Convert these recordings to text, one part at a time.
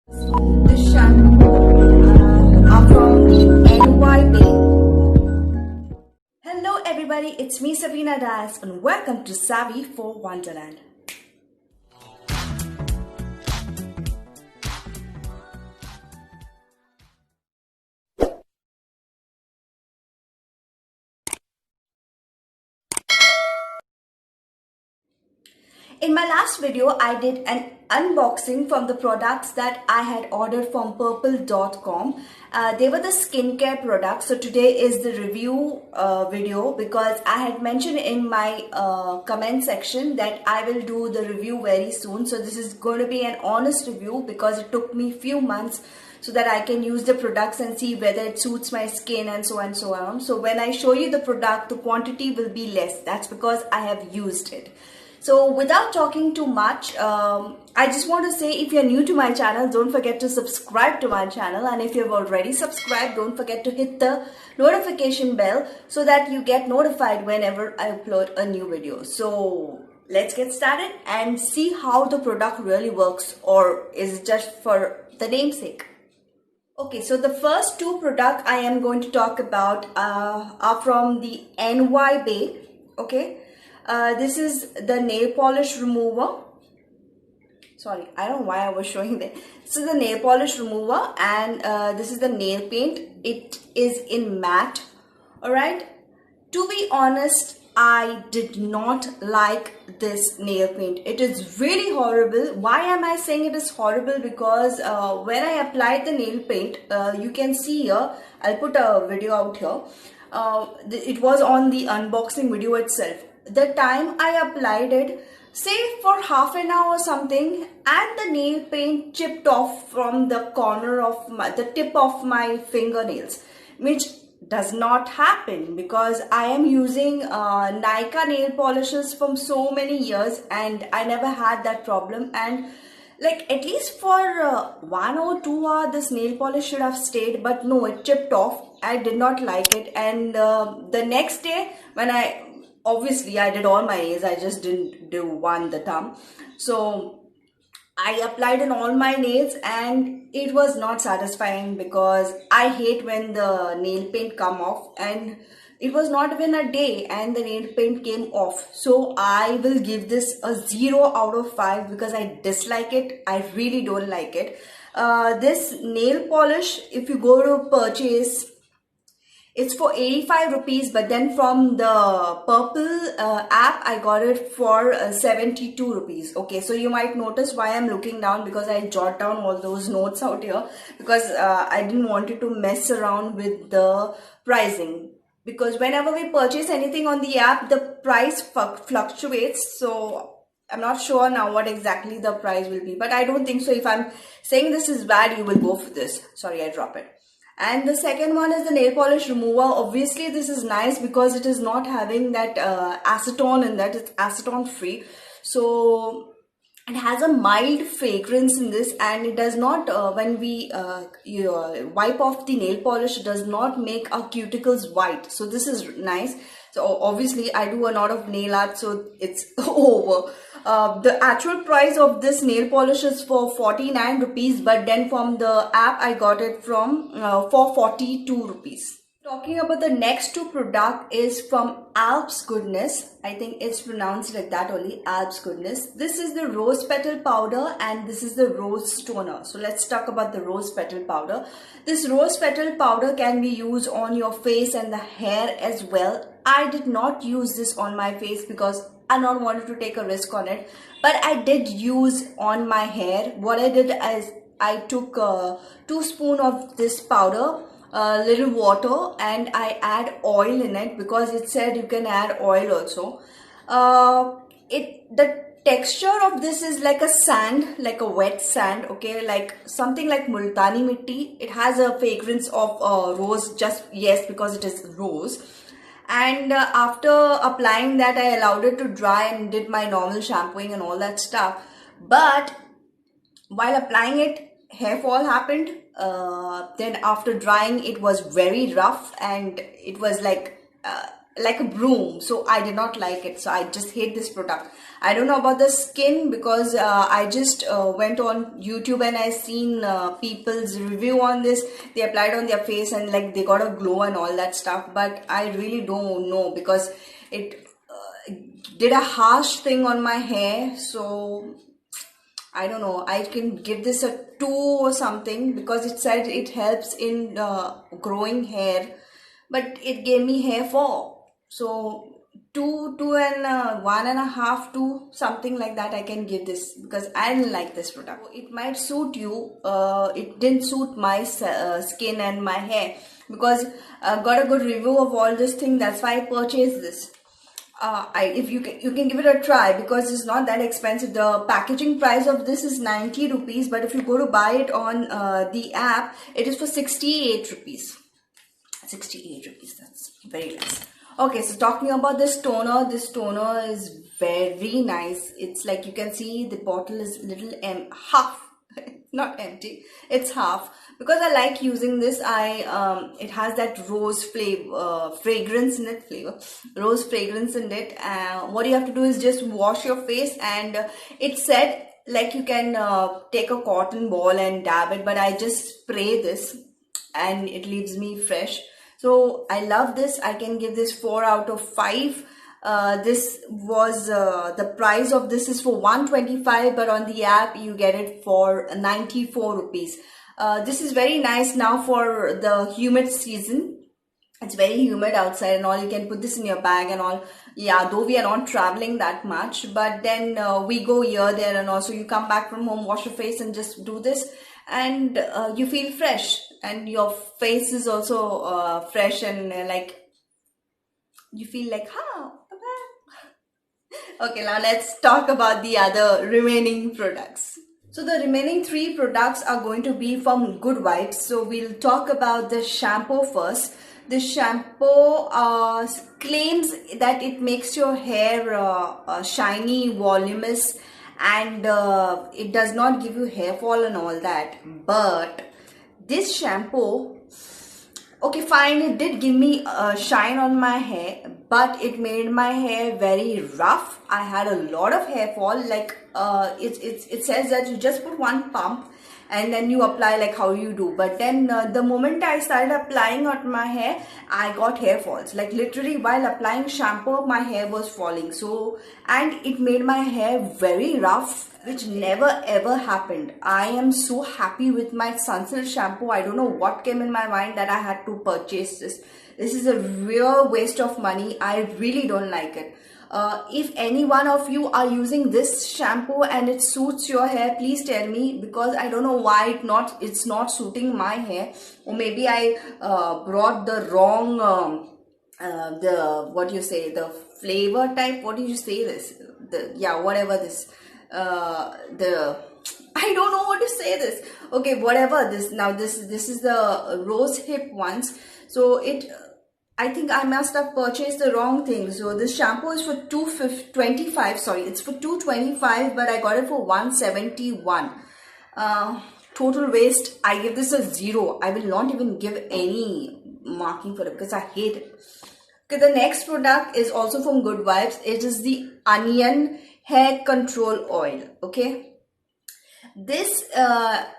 The shampoo are from NYB. Hello everybody, it's me Sabrina Dias and welcome to Savvy for Wonderland. In my last video, I did an unboxing from the products that I had ordered from purplle.com. They were the skincare products. So today is the review video because I had mentioned in my comment section that I will do the review very soon. So this is going to be an honest review because it took me few months so that I can use the products and see whether it suits my skin and so on and so on. So when I show you the product, the quantity will be less. That's because I have used it. So without talking too much, I just want to say if you're new to my channel, don't forget to subscribe to my channel. And if you've already subscribed, don't forget to hit the notification bell so that you get notified whenever I upload a new video. So let's get started and see how the product really works, or is it just for the namesake. Okay, so the first two products I am going to talk about are from the NYB. Okay. This is the nail polish remover. Sorry, I don't know why I was showing that. This is the nail polish remover and this is the nail paint. It is in matte. Alright. To be honest, I did not like this nail paint. It is really horrible. Why am I saying it is horrible? Because when I applied the nail paint, you can see here, I'll put a video out here. It was on the unboxing video itself. The time I applied it, say for half an hour or something, and the nail paint chipped off from the corner of the tip of my fingernails, which does not happen because I am using Nykaa nail polishes from so many years and I never had that problem. And like at least for 1 or 2 hours this nail polish should have stayed, but no, it chipped off. I did not like it. And the next day when obviously I did all my nails, I just didn't do the thumb. So I applied on all my nails and it was not satisfying because I hate when the nail paint come off, and it was not even a day and the nail paint came off. So I will give this a 0 out of 5 because I dislike it. I really don't like it. This nail polish, if you go to purchase, it's for 85 rupees, but then from the Purplle app, I got it for 72 rupees. Okay, so you might notice why I'm looking down, because I jot down all those notes out here because I didn't want it to mess around with the pricing. Because whenever we purchase anything on the app, the price fluctuates. So I'm not sure now what exactly the price will be, but I don't think so. If I'm saying this is bad, you will go for this. Sorry, I drop it. And the second one is the nail polish remover. Obviously this is nice because it is not having that acetone in that. It's acetone free, so it has a mild fragrance in this, and it does not when we wipe off the nail polish, it does not make our cuticles white. So this is nice. So obviously I do a lot of nail art, so it's over. The actual price of this nail polish is for 49 rupees, but then from the app I got it from for 42 rupees. Talking about the next two product is from Alps Goodness. I think it's pronounced like that only, Alps Goodness. This is the rose petal powder and this is the rose toner. So let's talk about the rose petal powder. This rose petal powder can be used on your face and the hair as well. I did not use this on my face because I don't wanted to take a risk on it, but I did use on my hair. What I did is I took 2 spoons of this powder, little water, and I add oil in it because it said you can add oil also. The texture of this is like a sand, like a wet sand, okay, like something like multani mitti. It has a fragrance of rose, just yes, because it is rose. And after applying that, I allowed it to dry and did my normal shampooing and all that stuff. But while applying it, hair fall happened. Then after drying, it was very rough and it was like like a broom, so I did not like it, so I just hate this product. I don't know about the skin because I just went on YouTube and I seen people's review on this. They applied on their face and like they got a glow and all that stuff, but I really don't know because it did a harsh thing on my hair. So I don't know, I can give this a 2 or something because it said it helps in growing hair, but it gave me hair fall. So 2 and 1.5, 2, something like that I can give this because I didn't like this product. It might suit you, it didn't suit my skin and my hair because I got a good review of all this thing. That's why I purchased this. If you can give it a try because it's not that expensive. The packaging price of this is 90 rupees, but if you go to buy it on the app, it is for 68 rupees. 68 rupees, that's very less. Okay, so talking about this toner is very nice. It's like you can see the bottle is little half, not empty, it's half. Because I like using this, it has that rose fragrance in it, rose fragrance in it. What you have to do is just wash your face, and it said like you can take a cotton ball and dab it, but I just spray this and it leaves me fresh. So I love this. I can give this 4 out of 5. This was the price of this is for 125, but on the app you get it for 94 rupees. This is very nice now for the humid season. It's very humid outside and all. You can put this in your bag and all. Yeah, though we are not traveling that much, but then we go here, there and also you come back from home, wash your face and just do this, and you feel fresh and your face is also fresh and like you feel like, okay, now let's talk about the other remaining products. So the remaining 3 products are going to be from Good Vibes. So we'll talk about the shampoo first. The shampoo claims that it makes your hair shiny, voluminous, and it does not give you hair fall and all that. But this shampoo, okay fine, it did give me a shine on my hair, but it made my hair very rough. I had a lot of hair fall. Like it says that you just put 1 pump and then you apply like how you do, but then the moment I started applying on my hair, I got hair falls. Like literally while applying shampoo, my hair was falling. So, and it made my hair very rough, which never ever happened. I am so happy with my Sunsilk shampoo. I don't know what came in my mind that I had to purchase this. This is a real waste of money. I really don't like it. If any one of you are using this shampoo and it suits your hair, please tell me, because I don't know why it's not suiting my hair. Or maybe I brought the wrong the flavor type. What do you say this? Whatever this. I don't know what to say this. Okay, whatever this. Now this is the rose hip ones. So I think I must have purchased the wrong thing. So this shampoo is for 225. Sorry, it's for 225, but I got it for 171. Total waste. I give this a 0. I will not even give any marking for it because I hate it. Okay, the next product is also from Good Vibes. It is the Onion Hair Control Oil. Okay, this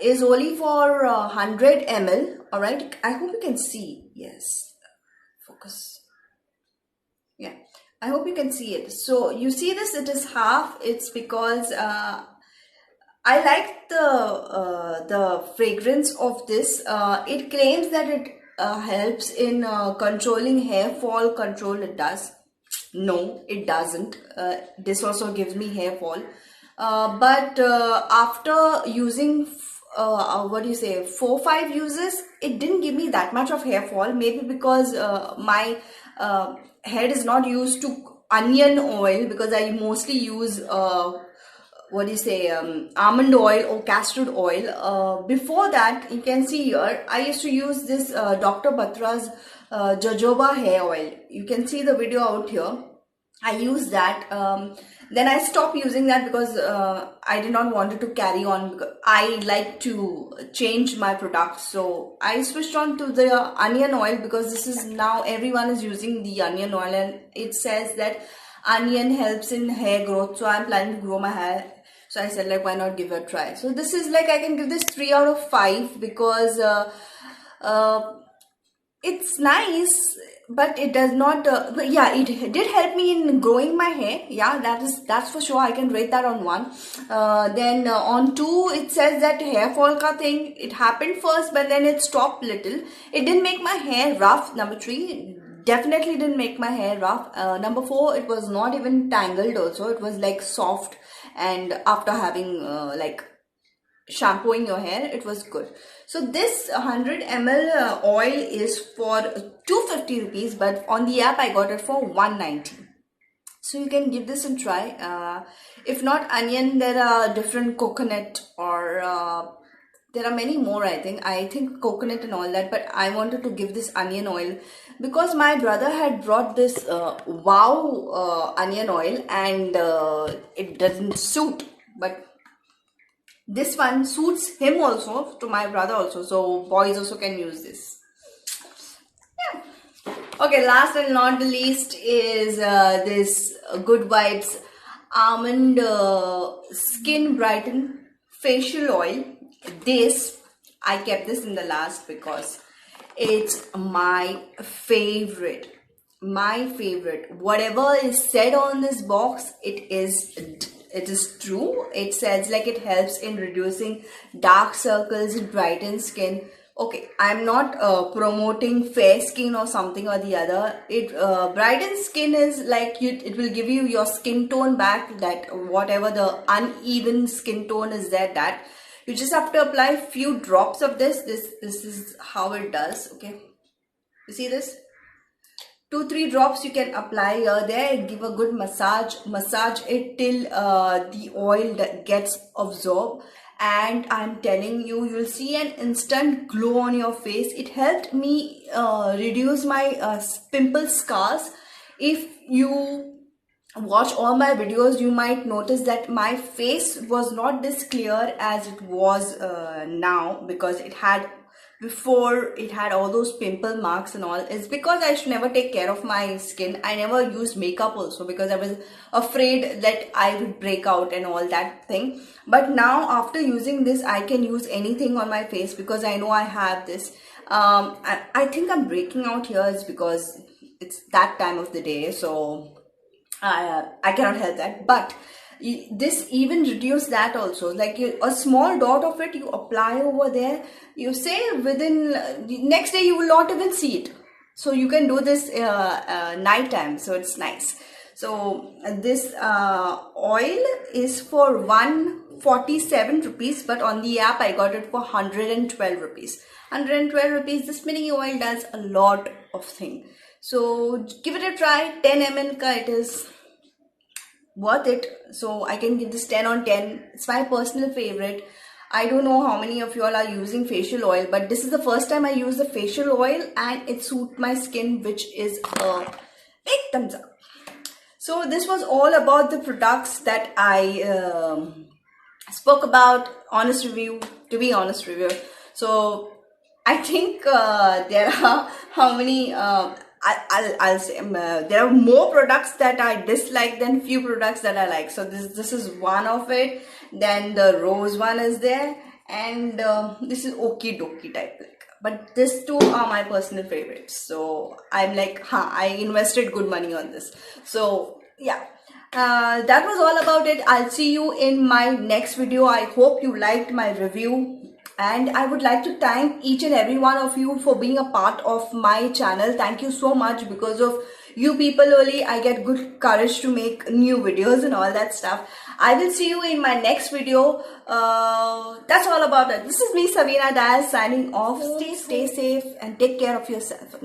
is only for 100 ml. All right, I hope you can see. Yes, focus. Yeah, I hope you can see it. So you see this, it is half. It's because I like the fragrance of this. It claims that it helps in controlling hair fall control. It does. No, it doesn't. This also gives me hair fall. But after using 4-5 uses, it didn't give me that much of hair fall. Maybe because my head is not used to onion oil, because I mostly use almond oil or castor oil. Before that, you can see here, I used to use this Dr. Batra's jojoba hair oil. You can see the video out here. I use that. Then I stopped using that because I did not want it to carry on, because I like to change my products. So I switched on to the onion oil, because this is now everyone is using the onion oil, and it says that onion helps in hair growth. So I'm planning to grow my hair. So I said, like, why not give it a try? So this is like, I can give this 3 out of 5 because it's nice, but it does not but yeah, it did help me in growing my hair. Yeah, that's for sure. I can rate that on 1. Then on 2, it says that hair fall ka thing, it happened first, but then it stopped little. It didn't make my hair rough. Number 3, definitely didn't make my hair rough. Number 4, it was not even tangled also. It was like soft, and after having like shampooing your hair, it was good. So this 100 ml oil is for 250 rupees, but on the app I got it for 190. So you can give this a try. If not onion, there are different coconut, or there are many more. I think coconut and all that, but I wanted to give this onion oil because my brother had brought this wow onion oil, and it doesn't suit, but this one suits him also, to my brother also, so boys also can use this. Yeah. Okay, last and not the least is this Good Vibes Almond Skin Brighten Facial Oil. This, I kept this in the last because it's my favorite. My favorite. Whatever is said on this box, it is true. It says like it helps in reducing dark circles, it brightens skin. Okay, I'm not promoting fair skin or something or the other. It brightens skin is like it will give you your skin tone back, that whatever the uneven skin tone is there, that you just have to apply few drops of this. This is how it does. Okay, you see this? 2-3 drops you can apply here, there, give a good massage it till the oil that gets absorbed, and I'm telling you, you'll see an instant glow on your face. It helped me reduce my pimple scars. If you watch all my videos, you might notice that my face was not this clear as it was now, because before it had all those pimple marks and all. It's because I should never take care of my skin. I never used makeup also because I was afraid that I would break out and all that thing. But now after using this, I can use anything on my face because I know I have this. I think I'm breaking out here is because it's that time of the day, so I cannot help that. But this even reduce that also, like a small dot of it you apply over there, you say within next day you will not even see it. So you can do this night time, so it's nice. So this oil is for 147 rupees, but on the app I got it for 112 rupees. 112 rupees, this mini oil does a lot of thing. So give it a try. 10 ml ka it is worth it. So I can give this 10 on 10. It's my personal favorite. I don't know how many of you all are using facial oil, but this is the first time I use the facial oil and it suits my skin, which is a big thumbs up. So this was all about the products that I spoke about. Honest review, to be honest review. So I think there are how many I'll say there are more products that I dislike than few products that I like. So this is one of it. Then the rose one is there, and this is okie dokie type. But these two are my personal favorites. So I'm like, I invested good money on this. So yeah. That was all about it. I'll see you in my next video. I hope you liked my review. And I would like to thank each and every one of you for being a part of my channel. Thank you so much. Because of you people only, I get good courage to make new videos and all that stuff. I will see you in my next video. That's all about it. This is me, Savina Dayal, signing off. Stay safe and take care of yourself.